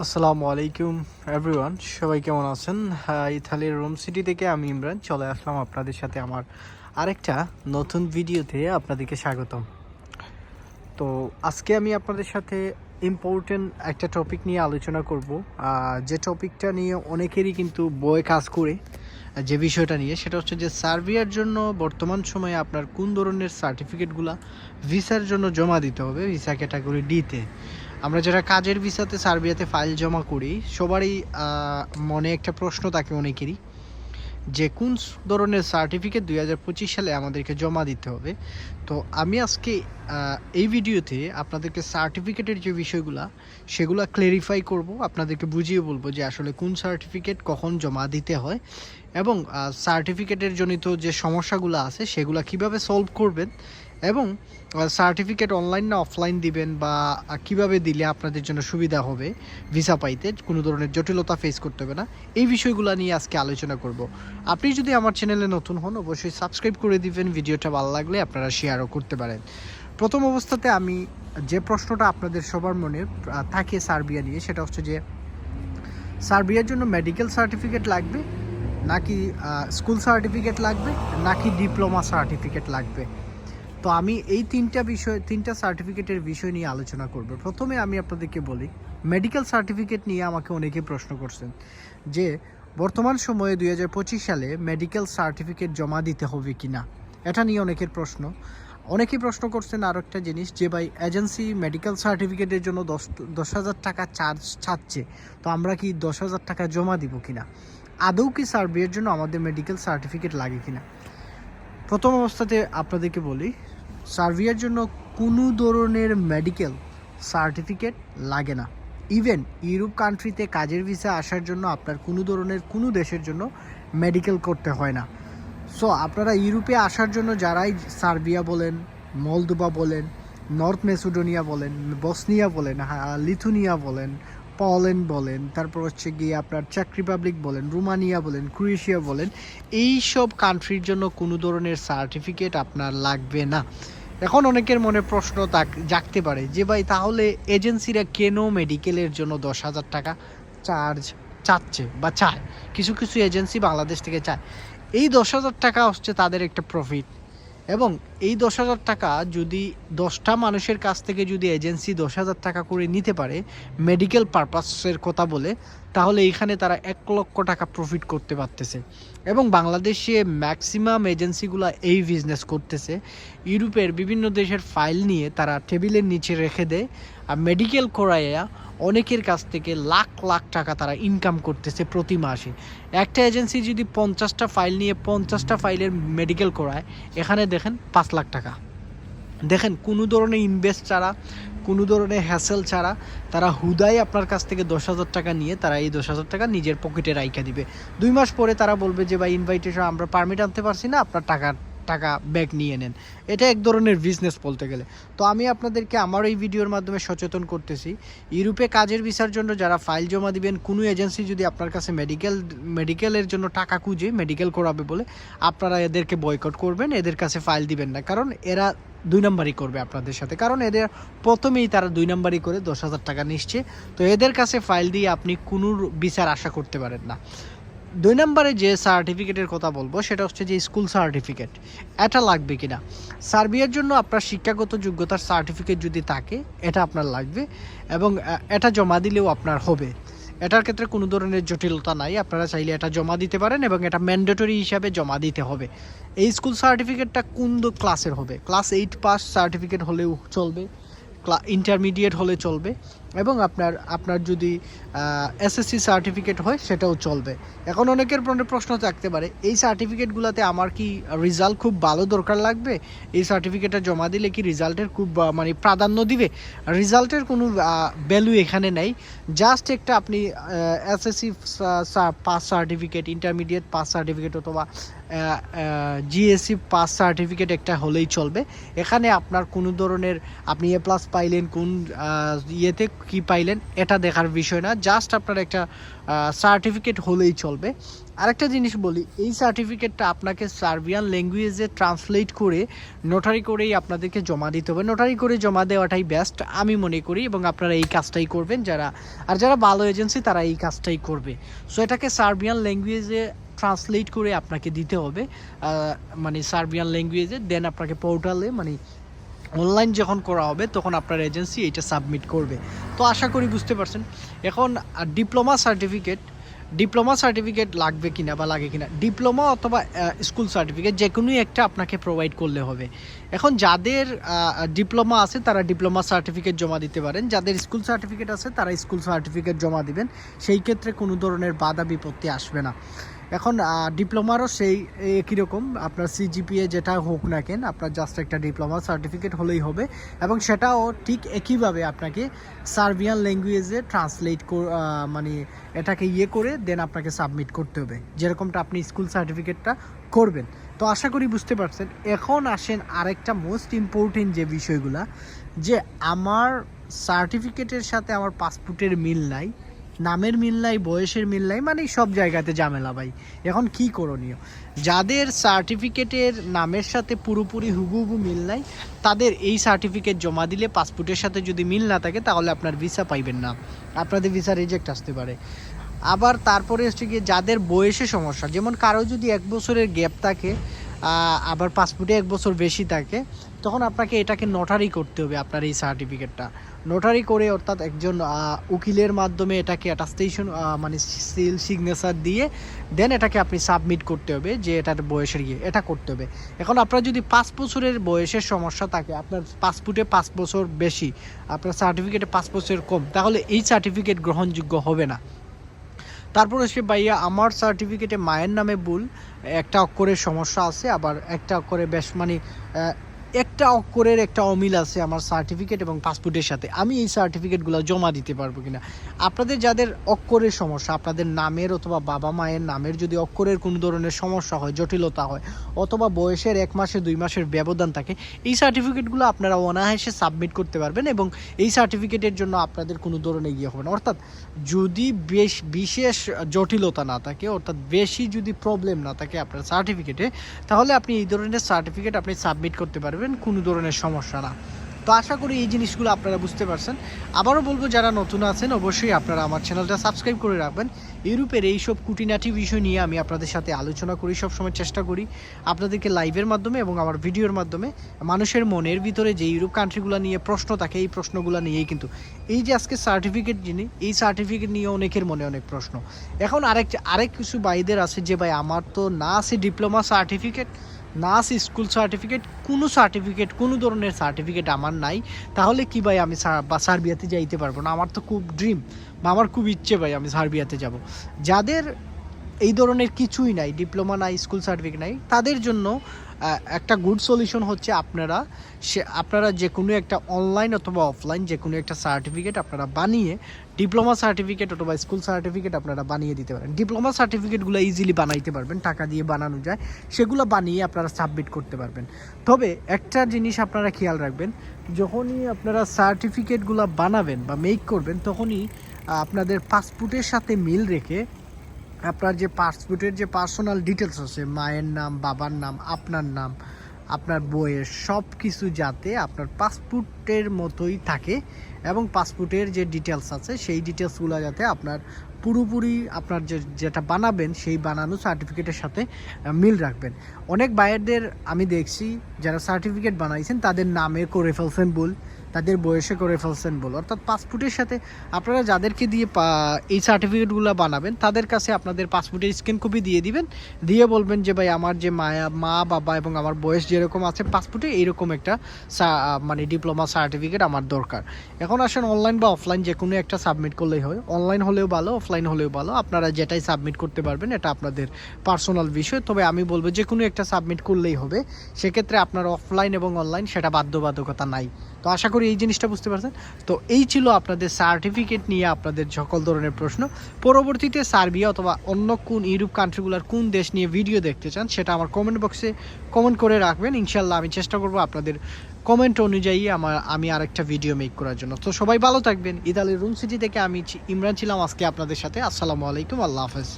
আসসালামু আলাইকুম এভরিওয়ান, সবাই কেমন আছেন? ইতালির রোম সিটি থেকে আমি ইমরান চলে আসলাম আপনাদের সাথে আমার আরেকটা নতুন ভিডিওতে আপনাদেরকে স্বাগতম। তো আজকে আমি আপনাদের সাথে ইম্পর্টেন্ট একটা টপিক নিয়ে আলোচনা করব, যে টপিকটা নিয়ে অনেকেরই কিন্তু বয়ে কাজ করে। যে বিষয়টা নিয়ে সেটা হচ্ছে যে সার্বিয়ার জন্য বর্তমান সময়ে আপনার কোন ধরনের সার্টিফিকেটগুলো ভিসার জন্য জমা দিতে হবে ভিসা ক্যাটাগরি ডিতে। আমরা যারা কাজের ভিসাতে সার্বিয়াতে ফাইল জমা করি সবারই মনে একটা প্রশ্ন থাকে অনেকেরই, যে কোন ধরনের সার্টিফিকেট 2025 সালে আমাদেরকে জমা দিতে হবে। তো আমি আজকে এই ভিডিওতে আপনাদেরকে সার্টিফিকেটের যে বিষয়গুলো সেগুলো ক্লেরিফাই করব, আপনাদেরকে বুঝিয়ে বলবো যে আসলে কোন সার্টিফিকেট কখন জমা দিতে হয় এবং সার্টিফিকেটের জনিত যে সমস্যাগুলো আছে সেগুলো কিভাবে সলভ করবেন এবং সার্টিফিকেট অনলাইন না অফলাইন দিবেন বা কিভাবে দিলে আপনাদের জন্য সুবিধা হবে ভিসা পাইতে, কোনো ধরনের জটিলতা ফেস করতে হবে না, এই বিষয়গুলো নিয়ে আজকে আলোচনা করব। আপনি যদি আমার চ্যানেলে নতুন হন অবশ্যই সাবস্ক্রাইব করে দিবেন, ভিডিওটা ভালো লাগলে আপনারা শেয়ারও করতে পারেন। প্রথম অবস্থাতে আমি যে প্রশ্নটা আপনাদের সবার মনে থাকে সার্বিয়া নিয়ে সেটা হচ্ছে যে সার্বিয়ার জন্য মেডিকেল সার্টিফিকেট লাগবে নাকি স্কুল সার্টিফিকেট লাগবে নাকি ডিপ্লোমা সার্টিফিকেট লাগবে। তো আমি এই তিনটা সার্টিফিকেটের বিষয় নিয়ে আলোচনা করব। প্রথমে আমি আপনাদেরকে বলি, মেডিকেল সার্টিফিকেট নিয়ে আমাকে অনেকে প্রশ্ন করছেন যে বর্তমান সময়ে 2025 সালে মেডিকেল সার্টিফিকেট জমা দিতে হবে কি না, এটা নিয়ে অনেকের প্রশ্ন। অনেকেই প্রশ্ন করছেন আরও একটা জিনিস, যে ভাই এজেন্সি মেডিকেল সার্টিফিকেটের জন্য 10,000 টাকা চার্জ চাচ্ছে, তো আমরা কি 10,000 টাকা জমা দিব কিনা, আদৌ কি সার্বিয়ার জন্য আমাদের মেডিকেল সার্টিফিকেট লাগে কিনা। প্রথম অবস্থাতে আপনাদেরকে বলি, সার্বিয়ার জন্য কোনো ধরনের মেডিকেল সার্টিফিকেট লাগে না। ইভেন ইউরোপ কান্ট্রিতে কাজের ভিসা আসার জন্য আপনার কোনো দেশের জন্য মেডিকেল করতে হয় না। সো আপনারা ইউরোপে আসার জন্য যারাই সার্বিয়া বলেন, মলদোভা বলেন, নর্থ মেসিডোনিয়া বলেন, বসনিয়া বলেন, লিথুনিয়া বলেন, পোল্যান্ড বলেন, তারপর হচ্ছে গিয়ে আপনার চেক রিপাবলিক বলেন, রোমানিয়া বলেন, ক্রোয়েশিয়া বলেন, এই সব কান্ট্রির জন্য কোনো ধরনের সার্টিফিকেট আপনার লাগবে না। এখন অনেকের মনে প্রশ্ন জাগতে পারে যে ভাই তাহলে এজেন্সিরা কেন মেডিকেলের জন্য 10,000 টাকা চার্জ চাচ্ছে বা চায়, কিছু কিছু এজেন্সি বাংলাদেশ থেকে চায়। এই 10,000 টাকা হচ্ছে তাদের একটা প্রফিট, এবং এই 10,000 টাকা যদি 10টা মানুষের কাছ থেকে যদি এজেন্সি 10,000 টাকা করে নিতে পারে মেডিকেল পারপাসের কথা বলে, তাহলে এইখানে তারা 1 লক্ষ টাকা প্রফিট করতে পারতেছে। এবং বাংলাদেশে ম্যাক্সিমাম এজেন্সিগুলো এই বিজনেস করতেছে, ইউরোপের বিভিন্ন দেশের ফাইল নিয়ে তারা টেবিলের নিচে রেখে দেয় আর মেডিকেল করাইয়া অনেকের কাছ থেকে লাখ লাখ টাকা তারা ইনকাম করতেছে প্রতি মাসে। একটা এজেন্সি যদি 50টা ফাইল নিয়ে 50টা ফাইলের মেডিকেল করায়, এখানে দেখেন 5 লাখ টাকা। দেখেন কোনো ধরনের ইনভেস্ট ছাড়া, কোনো ধরনের হ্যাসেল ছাড়া তারা হুদাই আপনার কাছ থেকে 10,000 টাকা নিয়ে তারা এই 10,000 টাকা নিজের পকেটে রাইখা দিবে। 2 মাস পরে তারা বলবে যে ভাই ইনভাইটেশন আমরা পারমিট আনতে পারছি না, আপনার টাকা ব্যাক নিয়ে নেন। এটা এক ধরনের বিজনেস বলতে গেলে। তো আমি আপনাদেরকে আমার এই ভিডিওর মাধ্যমে সচেতন করতেছি, ইউরোপে কাজের ভিসার জন্য যারা ফাইল জমা দিবেন, কোনো এজেন্সি যদি আপনার কাছে মেডিকেলের জন্য টাকা খুঁজে মেডিকেল করাবে বলে, আপনারা এদেরকে বয়কট করবেন, এদের কাছে ফাইল দিবেন না, কারণ এরা 2 নাম্বারই করবে আপনাদের সাথে। কারণ এদের প্রথমেই তারা 2 নাম্বারই করে 10,000 টাকা নিচ্ছে। তো এদের কাছে ফাইল দিয়ে আপনি কোনো বিচার আশা করতে পারেন না। 2 নম্বরে যে সার্টিফিকেটের কথা বলবো সেটা হচ্ছে যে স্কুল সার্টিফিকেট, এটা লাগবে কিনা। সার্বিয়ার জন্য আপনার শিক্ষাগত যোগ্যতার সার্টিফিকেট যদি থাকে এটা আপনার লাগবে, এবং এটা জমা দিলেও আপনার হবে। এটার ক্ষেত্রে কোনো ধরনের জটিলতা নাই, আপনারা চাইলে এটা জমা দিতে পারেন এবং এটা ম্যান্ডেটরি হিসাবে জমা দিতে হবে। এই স্কুল সার্টিফিকেটটা কোন ক্লাসের হবে, ক্লাস 8 পাস সার্টিফিকেট হলেও চলবে, ইন্টারমিডিয়েট হলে চলবে, এবং আপনার যদি এসএসসি সার্টিফিকেট হয় সেটাও চলবে। এখন অনেকের মনে প্রশ্ন থাকতে পারে, এই সার্টিফিকেটগুলোতে আমার কি রেজাল্ট খুব ভালো দরকার লাগবে, এই সার্টিফিকেটটা জমা দিলে কি রেজাল্টের খুব মানে প্রাধান্য দিবে। রেজাল্টের কোনো ভ্যালু এখানে নেই, জাস্ট একটা আপনি SSC pass certificate, intermediate pass certificate অথবা জিএসসি পাস সার্টিফিকেট একটা হলেই চলবে। এখানে আপনার কোনো ধরনের আপনি এ প্লাস পাইলেন কোন ইয়েতে, কি পাইলেন এটা দেখার বিষয় না, জাস্ট আপনার একটা সার্টিফিকেট হলেই চলবে। আরেকটা জিনিস বলি, এই সার্টিফিকেটটা আপনাকে সার্বিয়ান ল্যাঙ্গুয়েজে ট্রান্সলেট করে নোটারি করেই আপনাদেরকে জমা দিতে হবে। নোটারি করে জমা দেওয়াটাই বেস্ট আমি মনে করি, এবং আপনারা এই কাজটাই করবেন যারা ভালো এজেন্সি তারা এই কাজটাই করবে। সো এটাকে সার্বিয়ান ল্যাঙ্গুয়েজে ট্রান্সলেট করে আপনাকে দিতে হবে, মানে সার্বিয়ান ল্যাঙ্গুয়েজে, দেন আপনাকে পোর্টালে মানে অনলাইন যখন করা হবে তখন আপনার এজেন্সি এইটা সাবমিট করবে। তো আশা করি বুঝতে পারছেন। এখন ডিপ্লোমা সার্টিফিকেট লাগবে কিনা বা লাগে কিনা, ডিপ্লোমা অথবা স্কুল সার্টিফিকেট যে কোনো একটা আপনাকে প্রোভাইড করলে হবে। এখন যাদের ডিপ্লোমা আছে তারা ডিপ্লোমা সার্টিফিকেট জমা দিতে পারেন, যাদের স্কুল সার্টিফিকেট আছে তারা স্কুল সার্টিফিকেট জমা দিবেন, সেই ক্ষেত্রে কোনো ধরনের বাধা বিপত্তি আসবে না। এখন ডিপ্লোমারও সেই একই রকম, আপনার সিজিপিএ যেটা হোক না কেন আপনার জাস্ট একটা ডিপ্লোমা সার্টিফিকেট হলেই হবে, এবং সেটাও ঠিক একইভাবে আপনাকে সার্বিয়ান ল্যাঙ্গুয়েজে ট্রান্সলেট মানে এটাকে করে দেন আপনাকে সাবমিট করতে হবে, যেরকমটা আপনি স্কুল সার্টিফিকেটটা করবেন। তো আশা করি বুঝতে পারছেন। এখন আসেন আরেকটা মোস্ট ইম্পর্টেন্ট যে বিষয়গুলা, যে আমার সার্টিফিকেটের সাথে আমার পাসপোর্টের মিল নাই, নামের মিল নাই, বয়সের মিল নাই, মানে সব জায়গাতে ঝামেলা ভাই। এখন কি করণীয়? যাদের সার্টিফিকেটের নামের সাথে পুরোপুরি হুবহু মিল নাই তাদের এই সার্টিফিকেট জমা দিলে, পাসপোর্টের সাথে যদি মিল না থাকে তাহলে আপনার ভিসা পাইবেন না, আপনাদের ভিসা রিজেক্ট আসতে পারে। আবার তারপরে হচ্ছে গিয়ে যাদের বয়সে সমস্যা, যেমন কারো যদি 1 বছরের গ্যাপ থাকে, আবার পাসপোর্টে 1 বছর বেশি থাকে, তখন আপনাকে এটাকে নোটারি করতে হবে। আপনার এই সার্টিফিকেটটা নোটারি করে, অর্থাৎ একজন উকিলের মাধ্যমে এটাকে অ্যাটাস্টেশন মানে সিল সিগনেচার দিয়ে দেন এটাকে আপনি সাবমিট করতে হবে, যে এটার বয়সের এটা করতে হবে। এখন আপনার যদি 5 বছরের বয়সের সমস্যা থাকে, আপনার পাসপোর্টে 5 বছর বেশি, আপনার সার্টিফিকেটে 5 বছর কম, তাহলে এই সার্টিফিকেট গ্রহণযোগ্য হবে না। তারপর এসে ভাইয়া আমার সার্টিফিকেটে মায়ের নামে ভুল, একটা অক্ষরের সমস্যা আছে, আবার একটা অক্ষরে বেশ মানে একটা অক্ষরের একটা অমিল আছে আমার সার্টিফিকেট এবং পাসপোর্টের সাথে, আমি এই সার্টিফিকেটগুলো জমা দিতে পারবো কিনা। আপনাদের যাদের অক্ষরের সমস্যা, আপনাদের নামের অথবা বাবা মায়ের নামের যদি অক্ষরের কোনো ধরনের সমস্যা হয়, জটিলতা হয়, অথবা বয়সের 1 মাসে 2 মাসের ব্যবধান থাকে, এই সার্টিফিকেটগুলো আপনারা অনায়াসে সাবমিট করতে পারবেন, এবং এই সার্টিফিকেটের জন্য আপনাদের কোনো ধরনের হবে না। অর্থাৎ যদি বিশেষ জটিলতা না থাকে, অর্থাৎ বেশি যদি প্রবলেম না থাকে আপনার সার্টিফিকেটে, তাহলে আপনি এই ধরনের সার্টিফিকেট আপনি সাবমিট করতে পারবেন, কোনো ধরনের সমস্যা না। তো আশা করি এই জিনিসগুলো আপনারা বুঝতে পারছেন। আবারও বলবো, যারা নতুন আছেন অবশ্যই আপনারা আমার চ্যানেলটা সাবস্ক্রাইব করে রাখবেন। ইউরোপের এইসব খুঁটিনাটি বিষয় নিয়ে আমি আপনাদের সাথে আলোচনা করি, সবসময় চেষ্টা করি আপনাদেরকে লাইভের মাধ্যমে এবং আমার ভিডিওর মাধ্যমে মানুষের মনের ভিতরে যে ইউরোপ কান্ট্রিগুলো নিয়ে প্রশ্ন থাকে, এই প্রশ্নগুলো নিয়েই কিন্তু এই যে আজকে সার্টিফিকেট যিনি, এই সার্টিফিকেট নিয়ে অনেকের মনে অনেক প্রশ্ন। এখন আরেক কিছু ভাইদের আছে যে ভাই আমার তো না আছে ডিপ্লোমা সার্টিফিকেট, না আছে স্কুল সার্টিফিকেট, কোনো ধরনের সার্টিফিকেট আমার নাই, তাহলে কি ভাই আমি সার্বিয়াতে যাইতে পারবো না? আমার তো খুব ড্রিম বা আমার খুব ইচ্ছে ভাই আমি সার্বিয়াতে যাব। যাদের এই ধরনের কিছুই নাই, ডিপ্লোমা নাই, স্কুল সার্টিফিকেট নাই, তাদের জন্য একটা গুড সলিউশন হচ্ছে আপনারা যে কোনো একটা অনলাইন অথবা অফলাইন যে কোনো একটা সার্টিফিকেট আপনারা বানিয়ে, ডিপ্লোমা সার্টিফিকেট অথবা স্কুল সার্টিফিকেট আপনারা বানিয়ে দিতে পারেন। ডিপ্লোমা সার্টিফিকেটগুলো ইজিলি বানাইতে পারবেন, টাকা দিয়ে বানানো যায়, সেগুলো বানিয়ে আপনারা সাবমিট করতে পারবেন। তবে একটা জিনিস আপনারা খেয়াল রাখবেন, যখনই আপনারা সার্টিফিকেটগুলো বানাবেন বা মেক করবেন, তখনই আপনাদের পাসপোর্টের সাথে মিল রেখে আপনার যে পাসপোর্টের যে পার্সোনাল ডিটেলস আছে, মায়ের নাম, বাবার নাম, আপনার নাম, আপনার বয়স, সব কিছু যাতে আপনার পাসপোর্টের মতোই থাকে, এবং পাসপোর্টের যে ডিটেলস আছে সেই ডিটেলসগুলো যাতে আপনার পুরোপুরি আপনার যেটা বানাবেন সেই বানানো সার্টিফিকেটের সাথে মিল রাখবেন। অনেক বায়ারদের আমি দেখছি যারা সার্টিফিকেট বানাইছেন তাদের নামে করে ফেলছেন ভুল, তাদের বয়সে করে ফেলছেন বল, অর্থাৎ পাসপোর্টের সাথে আপনারা যাদেরকে দিয়ে এই সার্টিফিকেটগুলো বানাবেন তাদের কাছে আপনাদের পাসপোর্টের স্ক্যান কপি দিয়ে দিবেন, দিয়ে বলবেন যে ভাই আমার যে মা বাবা এবং আমার বয়স যেরকম আছে পাসপোর্টে এইরকম একটা মানে ডিপ্লোমা সার্টিফিকেট আমার দরকার। এখন আসেন অনলাইন বা অফলাইন যে কোনো একটা সাবমিট করলেই হয়, অনলাইন হলেও ভালো, অফলাইন হলেও ভালো, আপনারা যেটাই সাবমিট করতে পারবেন, এটা আপনাদের পার্সোনাল বিষয়। তবে আমি বলবো যে কোনো একটা সাবমিট করলেই হবে, সেক্ষেত্রে আপনার অফলাইন এবং অনলাইন সেটা বাধ্যবাধকতা নাই। তো আশা করি এই জিনিসটা বুঝতে পারছেন। তো এই ছিল আপনাদের সার্টিফিকেট নিয়ে আপনাদের সকল ধরনের প্রশ্ন। পরবর্তীতে সার্বিয়া অথবা অন্য কোন ইউরোপ কান্ট্রিগুলোর কোন দেশ নিয়ে ভিডিও দেখতে চান সেটা আমার কমেন্ট বক্সে কমেন্ট করে রাখবেন। ইনশাল্লাহ আমি চেষ্টা করব আপনাদের কমেন্ট অনুযায়ী আমি আরেকটা ভিডিও মেক করার জন্য। তো সবাই ভালো থাকবেন। ইতালির রুম সিটি থেকে আমি ইমরান ছিলাম আজকে আপনাদের সাথে। আসসালামু আলাইকুম, আল্লাহ হাফেজ।